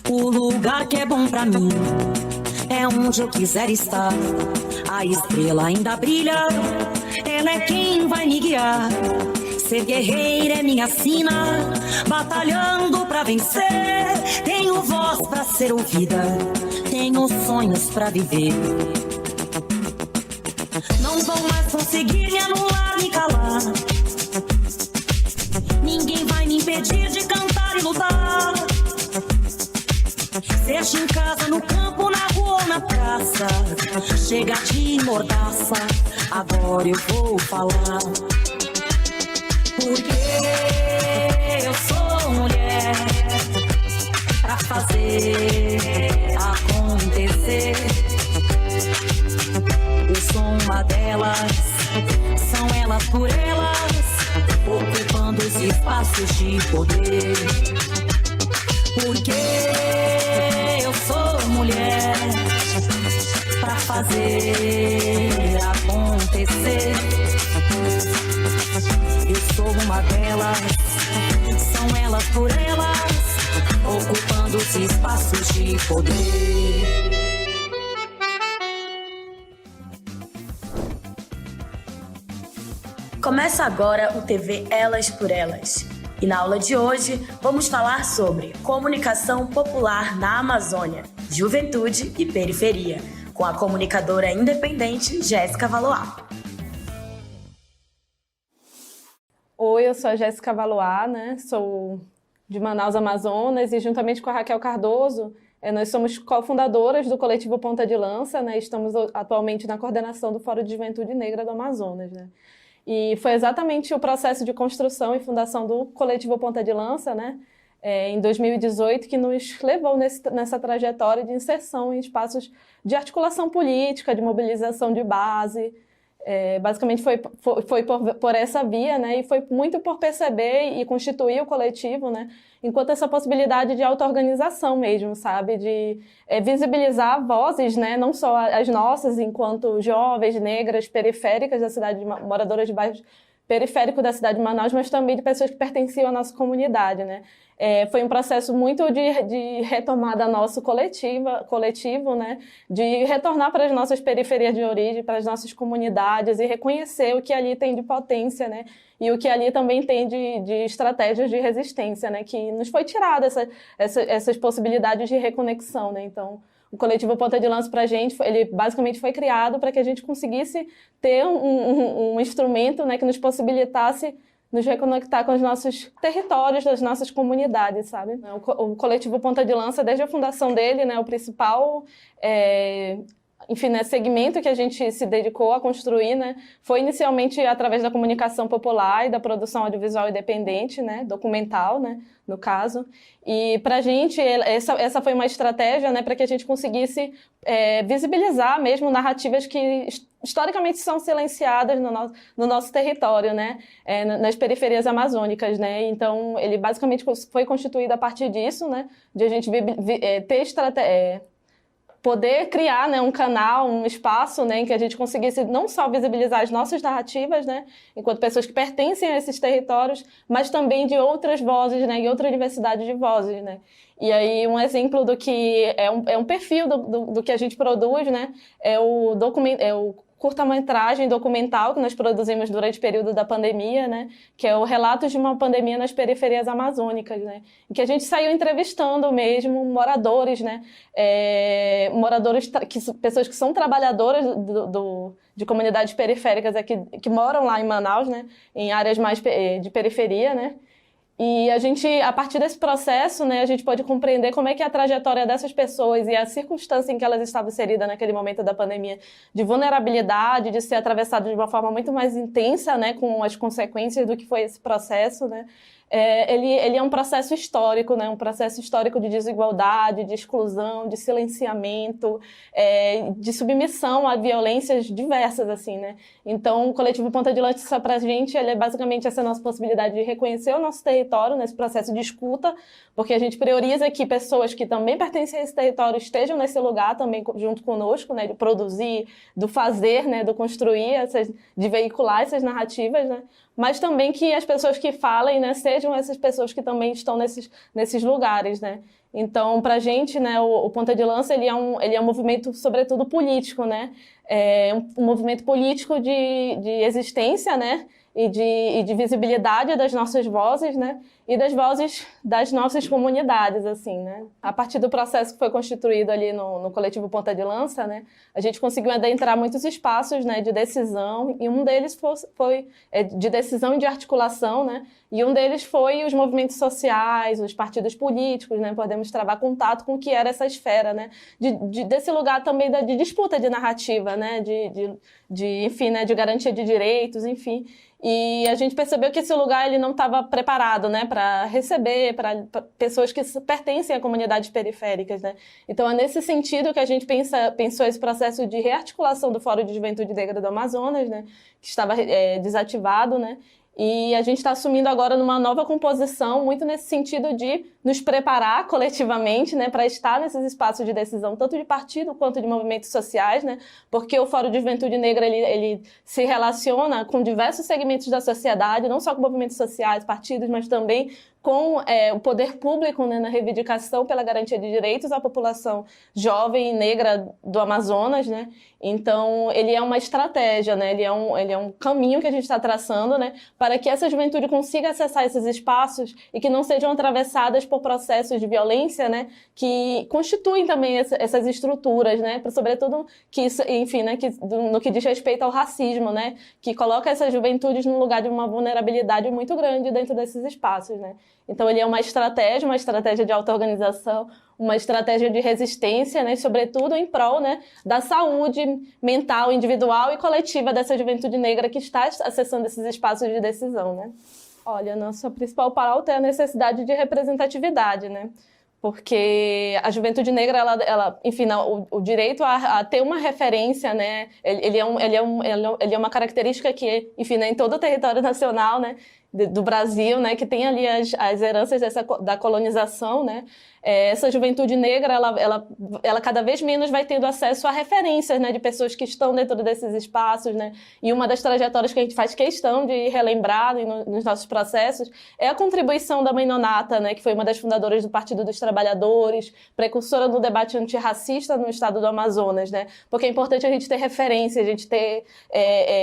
O lugar que é bom pra mim é onde eu quiser estar. A estrela ainda brilha, ela é quem vai me guiar. Ser guerreira é minha sina, batalhando pra vencer. Tenho voz pra ser ouvida, tenho sonhos pra viver. Não vão mais conseguir me anular, me calar. Ninguém vai me impedir de cantar e lutar. Seja em casa, no campo, na rua ou na praça, chega de mordaça, agora eu vou falar. Porque eu sou mulher pra fazer acontecer. Eu sou uma delas, são elas por elas, ocupando os espaços de poder. Porque eu sou mulher pra fazer acontecer. Eu sou uma delas, são elas por elas, ocupando os espaços de poder. Começa agora o TV Elas por Elas. E na aula de hoje, vamos falar sobre comunicação popular na Amazônia, juventude e periferia, com a comunicadora independente Jéssica Valois. Oi, eu sou a Jéssica Valois, né? Sou de Manaus, Amazonas, e juntamente com a Raquel Cardoso, nós somos cofundadoras do coletivo Ponta de Lança, né? Estamos atualmente na coordenação do Fórum de Juventude Negra do Amazonas, né? E foi exatamente o processo de construção e fundação do coletivo Ponta de Lança, né, em 2018, que nos levou nessa trajetória de inserção em espaços de articulação política, de mobilização de base. Basicamente foi por essa via, né, e foi muito por perceber e constituir o coletivo, né, enquanto essa possibilidade de auto-organização mesmo, sabe, de visibilizar vozes, né, não só as nossas enquanto jovens, negras, periféricas da cidade, moradoras de bairros periféricos da cidade de Manaus, mas também de pessoas que pertenciam à nossa comunidade, né. Foi um processo muito de retomada nosso coletivo, né, de retornar para as nossas periferias de origem, para as nossas comunidades e reconhecer o que ali tem de potência, né, e o que ali também tem de estratégias de resistência, né, que nos foi tirada essas possibilidades de reconexão, né. Então, o coletivo Ponta de Lança para a gente, ele basicamente foi criado para que a gente conseguisse ter um instrumento, né, que nos possibilitasse nos reconectar com os nossos territórios, das nossas comunidades, sabe? O coletivo Ponta de Lança, desde a fundação dele, né, o principal enfim, né, segmento que a gente se dedicou a construir, né, foi inicialmente através da comunicação popular e da produção audiovisual independente, né, documental, né, no caso. E para a gente, essa foi uma estratégia, né, para que a gente conseguisse visibilizar mesmo narrativas que historicamente são silenciadas no nosso território, né, nas periferias amazônicas, né. Então, ele basicamente foi constituído a partir disso, né, de a gente ter poder criar, né, um canal, um espaço, né, em que a gente conseguisse não só visibilizar as nossas narrativas, né, enquanto pessoas que pertencem a esses territórios, mas também de outras vozes, né, e outra diversidade de vozes, né. E aí um exemplo do que é um perfil do que a gente produz, né, é o curta-metragem documental que nós produzimos durante o período da pandemia, né, que é o Relatos de uma Pandemia nas Periferias Amazônicas, né, em que a gente saiu entrevistando mesmo moradores, né, pessoas que são trabalhadoras de comunidades periféricas aqui, que moram lá em Manaus, né, em áreas mais de periferia, né. E a gente, a partir desse processo, né, a gente pode compreender como é que é a trajetória dessas pessoas e a circunstância em que elas estavam inseridas naquele momento da pandemia, de vulnerabilidade, de ser atravessado de uma forma muito mais intensa, né, com as consequências do que foi esse processo, né, ele é um processo histórico, né? Um processo histórico de desigualdade, de exclusão, de silenciamento, de submissão a violências diversas, assim, né? Então, o Coletivo Ponta de Lança, para a gente, ele é basicamente essa nossa possibilidade de reconhecer o nosso território nesse processo de escuta, porque a gente prioriza que pessoas que também pertencem a esse território estejam nesse lugar também junto conosco, né? De produzir, do fazer, né? Do construir, de veicular essas narrativas, né? Mas também que as pessoas que falem, né, sejam essas pessoas que também estão nesses lugares, né? Então, para a gente, né, o Ponta de Lança ele é um movimento, sobretudo, político, né? É um movimento político de existência, né? E de visibilidade das nossas vozes, né? E das vozes das nossas comunidades, assim, né? A partir do processo que foi constituído ali no Coletivo Ponta de Lança, né? A gente conseguiu adentrar muitos espaços, né, de decisão, e um deles foi de decisão e de articulação, né? E um deles foi os movimentos sociais, os partidos políticos, né? Podemos travar contato com o que era essa esfera, né? Desse lugar também de disputa de narrativa, né? Enfim, né? De garantia de direitos, enfim. E a gente percebeu que esse lugar ele não estava preparado, né, para receber para pessoas que pertencem a comunidades periféricas, né? Então é nesse sentido que a gente pensou esse processo de rearticulação do Fórum de Juventude Negra do Amazonas, né, que estava desativado, né? E a gente está assumindo agora numa nova composição, muito nesse sentido de nos preparar coletivamente, né, para estar nesses espaços de decisão, tanto de partido quanto de movimentos sociais, né, porque o Fórum de Juventude Negra ele se relaciona com diversos segmentos da sociedade, não só com movimentos sociais, partidos, mas também com o poder público, né, na reivindicação pela garantia de direitos à população jovem e negra do Amazonas, né? Então, ele é uma estratégia, né? Ele é um caminho que a gente está traçando, né, para que essa juventude consiga acessar esses espaços e que não sejam atravessadas por processos de violência, né, que constituem também essas estruturas, né, sobretudo que isso, enfim, né, no que diz respeito ao racismo, né, que coloca essas juventudes num lugar de uma vulnerabilidade muito grande dentro desses espaços, né. Então, ele é uma estratégia de auto-organização, uma estratégia de resistência, né, sobretudo em prol, né, da saúde mental, individual e coletiva dessa juventude negra que está acessando esses espaços de decisão, né. Olha, nossa principal pauta é a necessidade de representatividade, né, porque a juventude negra, ela enfim, o direito a ter uma referência, né, ele é uma característica que, enfim, né, em todo o território nacional, né, do Brasil, né, que tem ali as heranças da colonização, né, essa juventude negra, ela cada vez menos vai tendo acesso a referências, né, de pessoas que estão dentro desses espaços, né, e uma das trajetórias que a gente faz questão de relembrar nos nossos processos é a contribuição da Mãe Nonata, né, que foi uma das fundadoras do Partido dos Trabalhadores, precursora do debate antirracista no estado do Amazonas, né, porque é importante a gente ter referência, a gente ter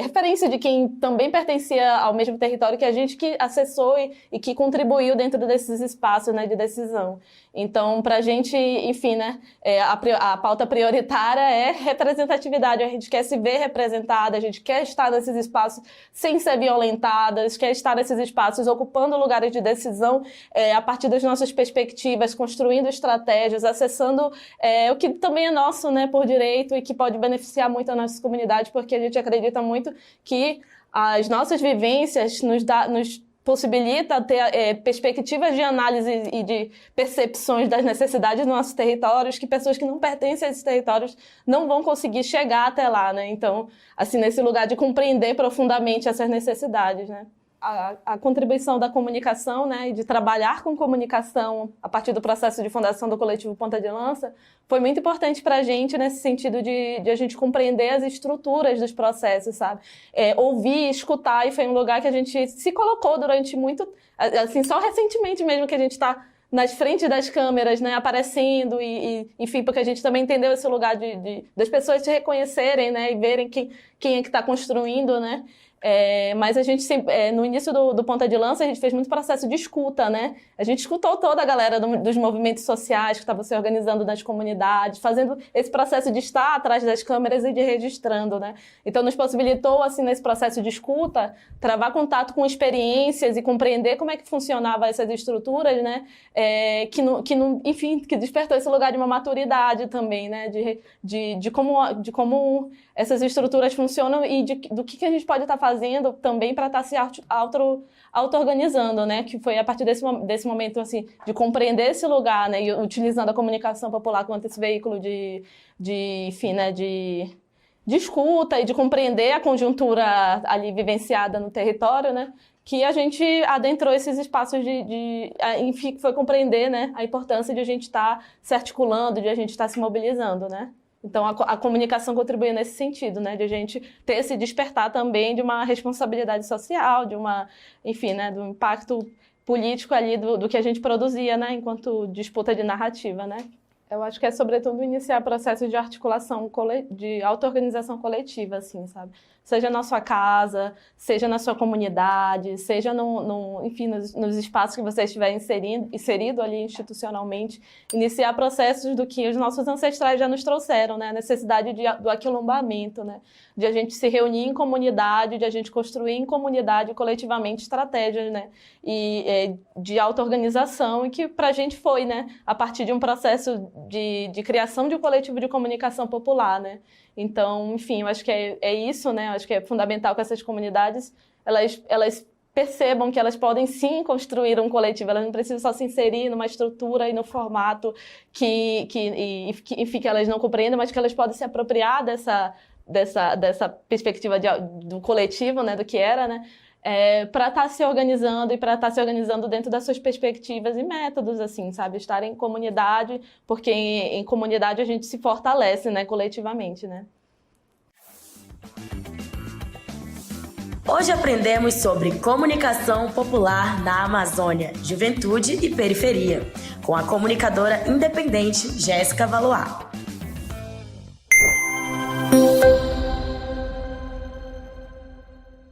referência de quem também pertencia ao mesmo território que a gente, que acessou e que contribuiu dentro desses espaços, né, de decisão. Então, para a gente, enfim, né, a pauta prioritária é representatividade. A gente quer se ver representada, a gente quer estar nesses espaços sem ser violentadas, quer estar nesses espaços ocupando lugares de decisão a partir das nossas perspectivas, construindo estratégias, acessando o que também é nosso, né, por direito e que pode beneficiar muito a nossa comunidade, porque a gente acredita muito que as nossas vivências nos possibilita ter perspectivas de análise e de percepções das necessidades dos nossos territórios, que pessoas que não pertencem a esses territórios não vão conseguir chegar até lá, né? Então, assim, nesse lugar de compreender profundamente essas necessidades, né? A contribuição da comunicação, né, e de trabalhar com comunicação a partir do processo de fundação do Coletivo Ponta de Lança foi muito importante para a gente nesse sentido de a gente compreender as estruturas dos processos, sabe? Ouvir, escutar, e foi um lugar que a gente se colocou durante muito, assim, só recentemente mesmo que a gente está nas frentes das câmeras, né, aparecendo enfim, porque a gente também entendeu esse lugar das pessoas se reconhecerem, né, e verem quem é que está construindo, né. Mas a gente sempre, no início do Ponta de Lança, a gente fez muito processo de escuta, né? A gente escutou toda a galera dos movimentos sociais que estavam se organizando nas comunidades, fazendo esse processo de estar atrás das câmeras e de registrando, né? Então, nos possibilitou, assim, nesse processo de escuta, travar contato com experiências e compreender como é que funcionavam essas estruturas, né? Enfim, que despertou esse lugar de uma maturidade também, né? De como essas estruturas funcionam e do que a gente pode estar fazendo também para estar se auto-organizando, né? Que foi a partir desse momento, assim, de compreender esse lugar, né? E utilizando a comunicação popular como esse veículo enfim, né? De escuta e de compreender a conjuntura ali vivenciada no território, né? Que a gente adentrou esses espaços enfim, foi compreender, né, a importância de a gente estar se articulando, de a gente estar se mobilizando, né? Então, a comunicação contribui nesse sentido, né, de a gente ter esse despertar também de uma responsabilidade social, enfim, né, do impacto político ali do que a gente produzia, né, enquanto disputa de narrativa, né? Eu acho que é, sobretudo, iniciar processos de articulação, de auto-organização coletiva, assim, sabe? Seja na sua casa, seja na sua comunidade, seja enfim, nos espaços que você estiver inserido ali institucionalmente, iniciar processos do que os nossos ancestrais já nos trouxeram, né? A necessidade do aquilombamento, né? De a gente se reunir em comunidade, de a gente construir em comunidade, coletivamente, estratégias, né? E de auto-organização, e que para a gente foi, né? A partir de um processo de criação de um coletivo de comunicação popular, né? Então, enfim, eu acho que é isso, né? Eu acho que é fundamental que essas comunidades, elas percebam que elas podem sim construir um coletivo, elas não precisam só se inserir numa estrutura e no formato enfim, que elas não compreendem, mas que elas podem se apropriar dessa perspectiva do coletivo, né? Do que era, né? Para estar se organizando e para estar se organizando dentro das suas perspectivas e métodos, assim, sabe? Estar em comunidade, porque em comunidade a gente se fortalece, né? Coletivamente, né? Hoje aprendemos sobre comunicação popular na Amazônia, juventude e periferia, com a comunicadora independente Jéssica Valois.